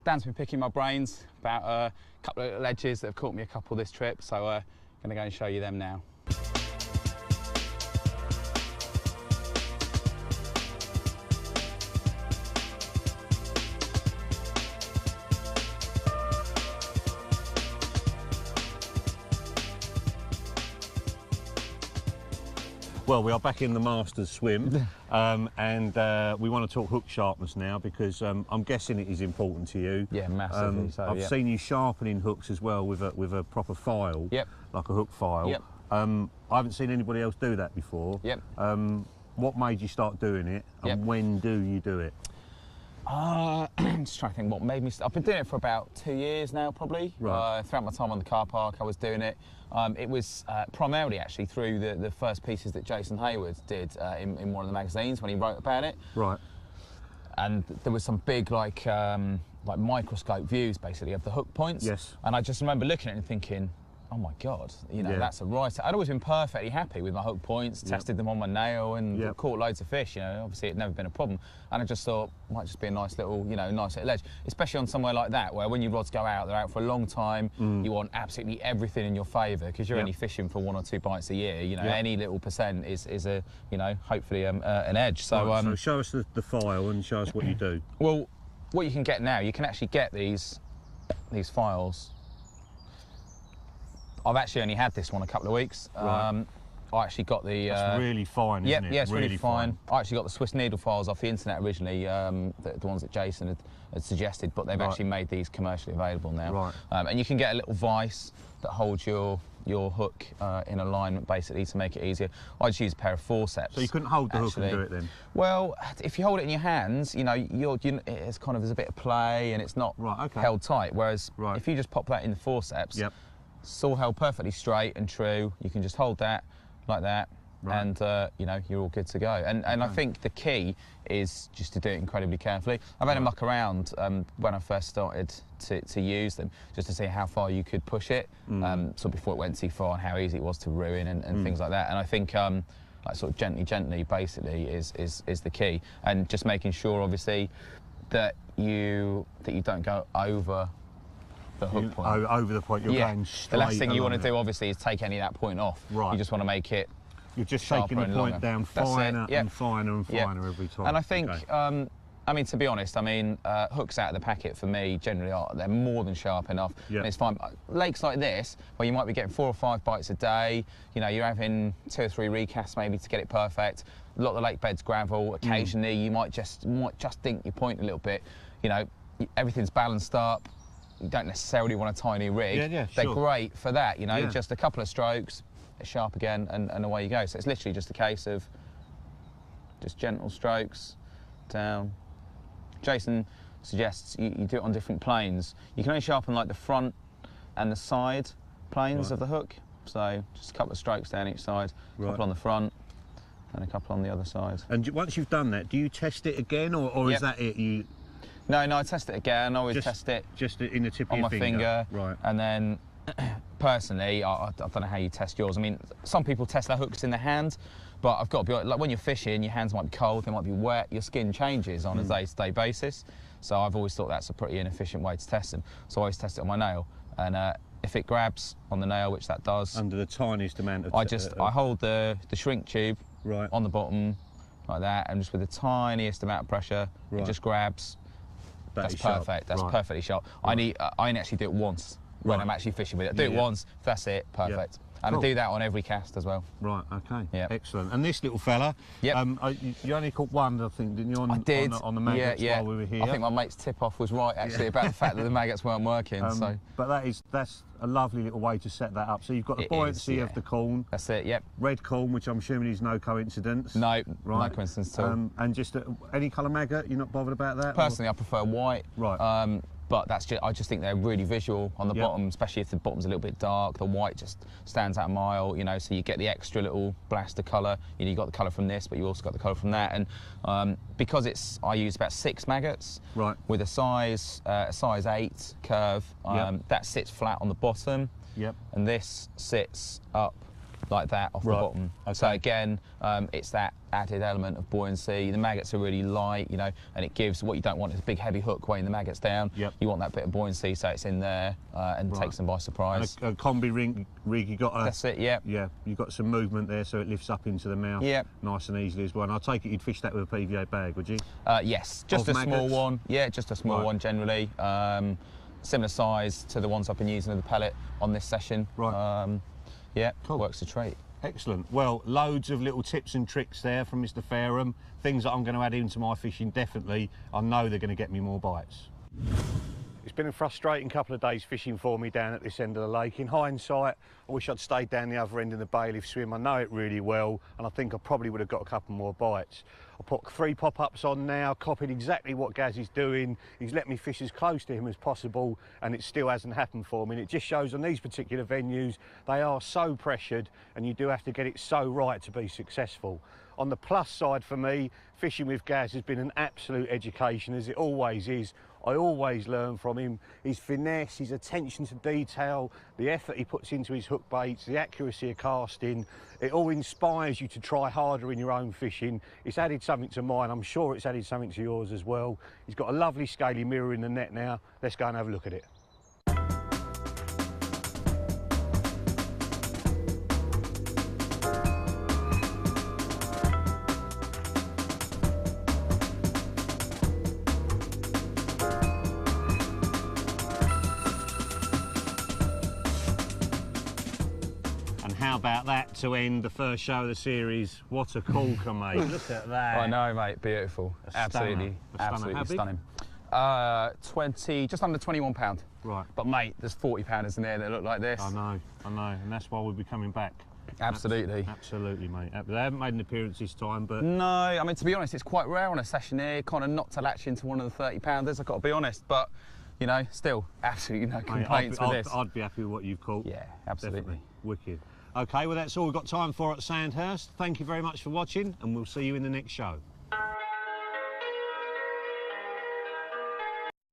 Dan's been picking my brains about a couple of little edges that have caught me a couple this trip, so I'm going to go and show you them now. Well, we are back in the Masters swim, and we want to talk hook sharpness now because I'm guessing it is important to you. Yeah, massively. I've seen you sharpening hooks as well with a proper file, yep, like a hook file. Yep. I haven't seen anybody else do that before. Yep. What made you start doing it, and yep, when do you do it? I'm just trying to think what made me. I've been doing it for about 2 years now, probably. Right. Throughout my time on the car park, I was doing it. It was primarily actually through the first pieces that Jason Hayward did in one of the magazines when he wrote about it. Right. And there was some big like microscope views basically of the hook points. Yes. And I just remember looking at it and thinking, oh my God, you know, that's a right. I'd always been perfectly happy with my hook points, tested them on my nail and caught loads of fish, you know, obviously it'd never been a problem. And I just thought, might just be a nice little, you know, nice little edge, especially on somewhere like that where when your rods go out, they're out for a long time, you want absolutely everything in your favour because you're only fishing for 1 or 2 bites a year, you know, any little percent is a, you know, hopefully an edge. So, right, so show us the file and show us what you do. Well, what you can get now, you can actually get these files. I've actually only had this one a couple of weeks. Right. I actually got the... It's really fine, isn't it? Yeah, it's really fine. I actually got the Swiss needle files off the internet originally, the ones that Jason had suggested, but they've actually made these commercially available now. Right. And you can get a little vise that holds your hook in alignment, basically, to make it easier. I just use a pair of forceps. So you couldn't hold the hook and do it then? Well, if you hold it in your hands, you know, it's kind of, there's a bit of play and it's not held tight, whereas if you just pop that in the forceps, it's all held perfectly straight and true. You can just hold that like that, and you know, you're all good to go. And I think the key is just to do it incredibly carefully. I've had a muck around when I first started to use them, just to see how far you could push it, so before it went too far, and how easy it was to ruin and things like that. And I think like sort of gently, basically, is the key, and just making sure, obviously, that you don't go over the hook point. Over the point, you're going straight. The last thing you want to do, obviously, is take any of that point off. Right. You just want to make it. You're just shaking the point down finer and finer and finer every time. And I think, I mean, to be honest, I mean, hooks out of the packet for me generally they're more than sharp enough. And it's fine. Lakes like this, where you might be getting 4 or 5 bites a day, you know, you're having 2 or 3 recasts maybe to get it perfect. A lot of the lake bed's gravel. Occasionally, you might just dink your point a little bit. You know, everything's balanced up. You don't necessarily want a tiny rig. They're great for that, you know, just a couple of strokes, it's sharp again, and away you go. So it's literally just a case of just gentle strokes, down. Jason suggests you do it on different planes. You can only sharpen like the front and the side planes of the hook. So just a couple of strokes down each side, a couple on the front, and a couple on the other side. And once you've done that, do you test it again, or is that it? No, I test it again. I always test it just in the tip of on your my finger. Right. And then, personally, I don't know how you test yours. I mean, some people test their hooks in their hand, but I've got to be like, when you're fishing, your hands might be cold, they might be wet, your skin changes on a day-to-day basis. So I've always thought that's a pretty inefficient way to test them. So I always test it on my nail, and if it grabs on the nail, which that does, under the tiniest amount of, I hold the shrink tube on the bottom like that, and just with the tiniest amount of pressure, it just grabs. That's perfect. That's perfectly sharp. I only actually do it once when I'm actually fishing with it. Do it once. That's it. Perfect. And I do that on every cast as well. Right. Okay. Yeah. Excellent. And this little fella, you only caught one, I think, didn't you? On the maggots while we were here. I think my mate's tip-off was right actually about the fact that the maggots weren't working. But that's a lovely little way to set that up. So you've got the buoyancy of the corn. That's it. Yep. Red corn, which I'm assuming is no coincidence. No. No coincidence at all. And just any colour maggot. You're not bothered about that? Personally, I prefer white. Right. But I just think they're really visual on the bottom, especially if the bottom's a little bit dark. The white just stands out a mile, you know, so you get the extra little blast of colour. You know, you got the colour from this, but you also got the colour from that. And because I use about 6 maggots with a size 8 curve, that sits flat on the bottom, and this sits up like that off the bottom. Okay. So again, it's that added element of buoyancy. The maggots are really light, you know, and it gives, what you don't want is a big heavy hook weighing the maggots down. Yep. You want that bit of buoyancy so it's in there and takes them by surprise. And a combi rig, you got a... That's it, yeah. Yeah, you've got some movement there so it lifts up into the mouth nice and easily as well. And I take it you'd fish that with a PVA bag, would you? Yes, just a small one. Yeah, just a small one generally. Similar size to the ones I've been using with the pellet on this session. Right. Yeah, cool. Works a treat. Excellent. Well, loads of little tips and tricks there from Mr. Fareham. Things that I'm going to add into my fishing, definitely. I know they're going to get me more bites. It's been a frustrating couple of days fishing for me down at this end of the lake. In hindsight, I wish I'd stayed down the other end in the bailiff swim. I know it really well, and I think I probably would have got a couple more bites. I put 3 pop-ups on now, copied exactly what Gaz is doing. He's let me fish as close to him as possible, and it still hasn't happened for me. And it just shows on these particular venues, they are so pressured, and you do have to get it so right to be successful. On the plus side for me, fishing with Gaz has been an absolute education, as it always is. I always learn from him. His finesse, his attention to detail, the effort he puts into his hook baits, the accuracy of casting, it all inspires you to try harder in your own fishing. It's added something to mine. I'm sure it's added something to yours as well. He's got a lovely scaly mirror in the net now. Let's go and have a look at it. How about that to end the first show of the series? What a corker, mate. Look at that. I know, mate. Beautiful. Absolutely stunning. 20, just under 21 pound. Right. But mate, there's 40 pounders in there that look like this. I know, and that's why we'll be coming back. Absolutely. Absolutely, mate. They haven't made an appearance this time, but... No, I mean, to be honest, it's quite rare on a session here, kind of not to latch into one of the 30 pounders, I've got to be honest, but, you know, still, absolutely no complaints with this. I'd be happy with what you've caught. Yeah, absolutely. Definitely. Wicked. Okay, well, that's all we've got time for at Sandhurst. Thank you very much for watching, and we'll see you in the next show.